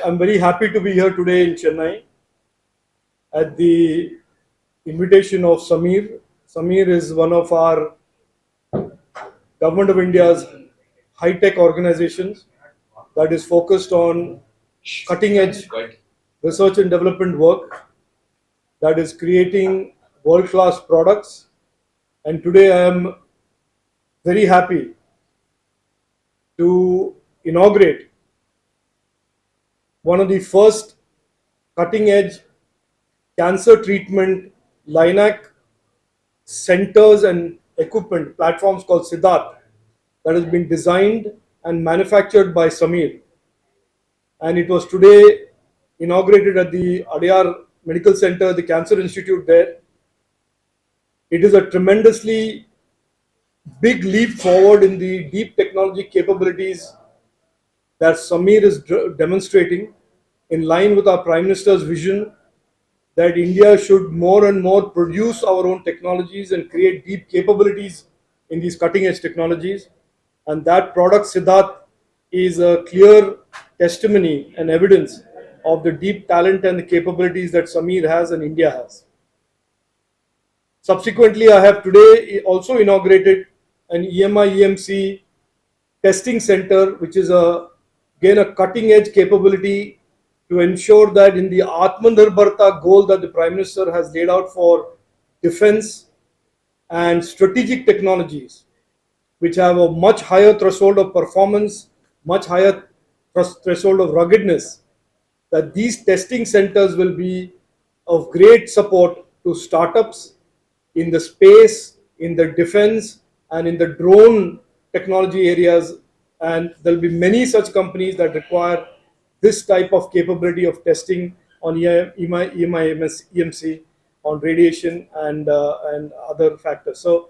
I'm very happy to be here today in Chennai at the invitation of SAMEER. SAMEER is one of our Government of India's high-tech organizations that is focused on cutting-edge research and development work that is creating world-class products. And today I am very happy to inaugurate one of the first cutting-edge cancer treatment LINAC centers and equipment platforms called Siddharth that has been designed and manufactured by SAMEER. And it was today inaugurated at the Adyar Medical Center, the Cancer Institute there. It is a tremendously big leap forward in the deep technology capabilities that SAMEER is demonstrating in line with our Prime Minister's vision that India should more and more produce our own technologies and create deep capabilities in these cutting edge technologies. And that product Siddharth is a clear testimony and evidence of the deep talent and the capabilities that SAMEER has and India has. Subsequently, I have today also inaugurated an EMI EMC testing center, which is again a cutting edge capability to ensure that in the Atmanirbhar Bharat goal that the Prime Minister has laid out for defense and strategic technologies, which have a much higher threshold of performance, much higher threshold of ruggedness, that these testing centers will be of great support to startups in the space, in the defense, and in the drone technology areas. And there will be many such companies that require this type of capability of testing on EMI, EMC, on radiation and other factors. So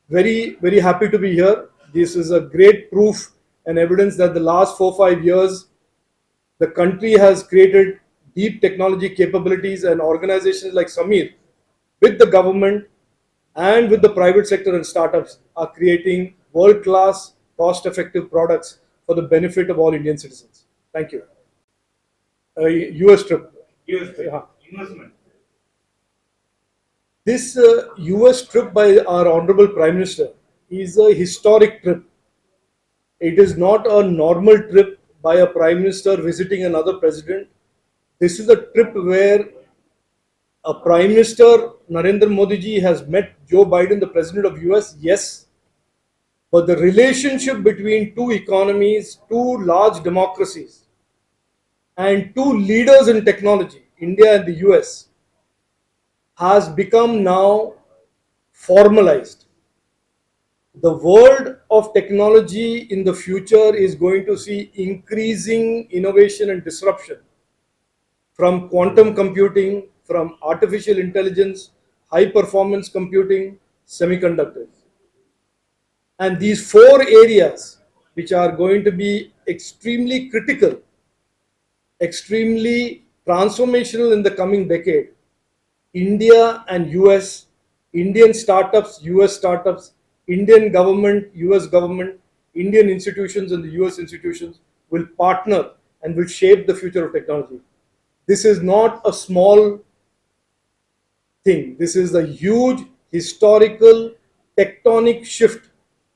very, very happy to be here. This is a great proof and evidence that the last 4-5 years, the country has created deep technology capabilities, and organizations like SAMEER with the government and with the private sector and startups are creating world-class, cost-effective products for the benefit of all Indian citizens. Thank you. US trip. Investment. This US trip by our Honorable Prime Minister is a historic trip. It is not a normal trip by a Prime Minister visiting another president. This is a trip where a Prime Minister, Narendra Modi ji, has met Joe Biden, the President of US, yes. But the relationship between two economies, two large democracies, and two leaders in technology, India and the US, has become now formalized. The world of technology in the future is going to see increasing innovation and disruption from quantum computing, from artificial intelligence, high performance computing, semiconductors. And these 4 areas, which are going to be extremely critical, extremely transformational in the coming decade, India and US, Indian startups, US startups, Indian government, US government, Indian institutions and the US institutions will partner and will shape the future of technology. This is not a small thing. This is a huge historical tectonic shift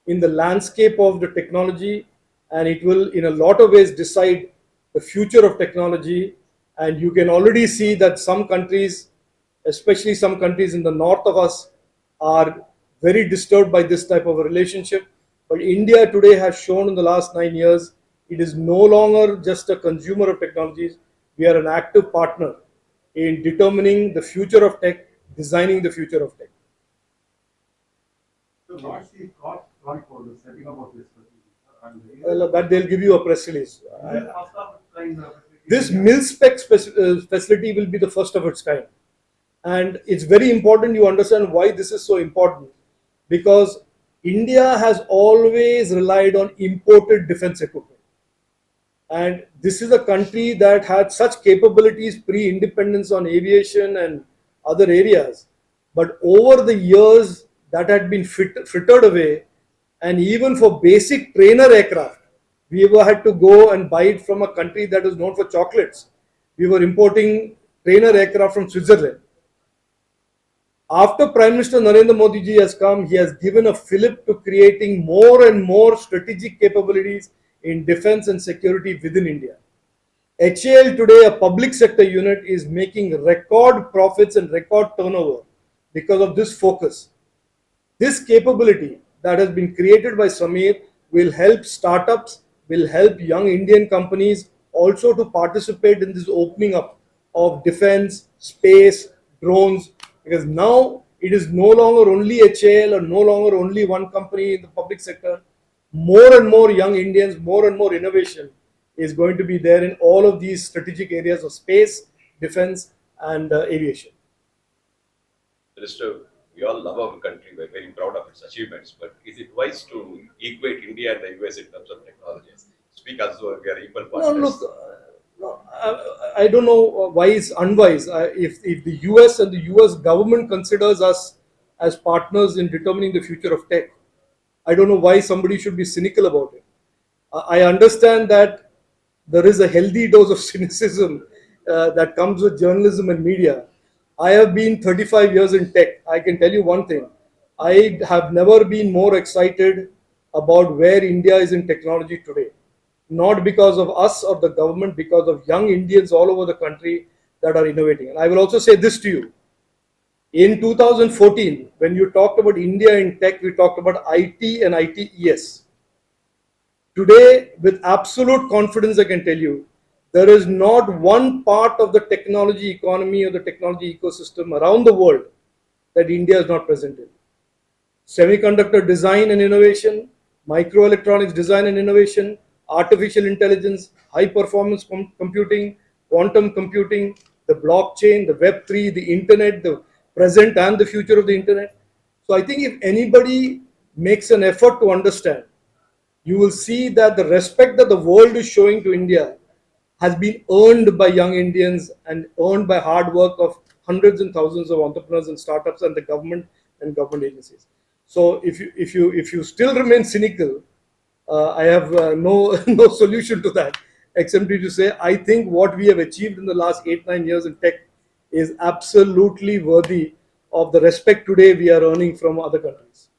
in the landscape of the technology, and it will in a lot of ways decide the future of technology. And you can already see that some countries, especially some countries in the north of us, are very disturbed by this type of a relationship. But India today has shown in the last 9 years, it is no longer just a consumer of technologies. We are an active partner in determining the future of tech, designing the future of tech. So what's the cost for the setting up of this facility? Well, that they'll give you a press release. This mil-spec facility will be the first of its kind. And it's very important you understand why this is so important. Because India has always relied on imported defense equipment. And this is a country that had such capabilities pre-independence on aviation and other areas. But over the years, that had been frittered away. And even for basic trainer aircraft, We ever had to go and buy it from a country that is known for chocolates. We were importing trainer aircraft from Switzerland. After Prime Minister Narendra Modi ji has come, he has given a fillip to creating more and more strategic capabilities in defense and security within India. HAL today, a public sector unit, is making record profits and record turnover because of this focus. This capability that has been created by Sameer will help startups, will help young Indian companies also to participate in this opening up of defense, space, drones, because now it is no longer only HAL or no longer only one company in the public sector. More and more young Indians, more and more innovation is going to be there in all of these strategic areas of space, defense, and aviation. Minister, we all love our country. We're very proud of its achievements. But is it wise to equate India and the US in terms of technologies? Speak as though we are equal partners. No, look, no, I don't know wise, unwise. If the US and the US government considers us as partners in determining the future of tech, I don't know why somebody should be cynical about it. I understand that there is a healthy dose of cynicism that comes with journalism and media. I have been 35 years in tech. I can tell you one thing. I have never been more excited about where India is in technology today. Not because of us or the government, because of young Indians all over the country that are innovating. And I will also say this to you. In 2014, when you talked about India in tech, we talked about IT and ITES. Today, with absolute confidence, I can tell you, there is not one part of the technology economy or the technology ecosystem around the world that India is not present in. Semiconductor design and innovation, microelectronics design and innovation, artificial intelligence, high performance computing, quantum computing, the blockchain, the Web3, the internet, the present and the future of the internet. So I think if anybody makes an effort to understand, you will see that the respect that the world is showing to India has been earned by young Indians and earned by hard work of hundreds and thousands of entrepreneurs and startups and the government and government agencies. So if you still remain cynical, I have no solution to that except to say I think what we have achieved in the last 8-9 years in tech is absolutely worthy of the respect today we are earning from other countries.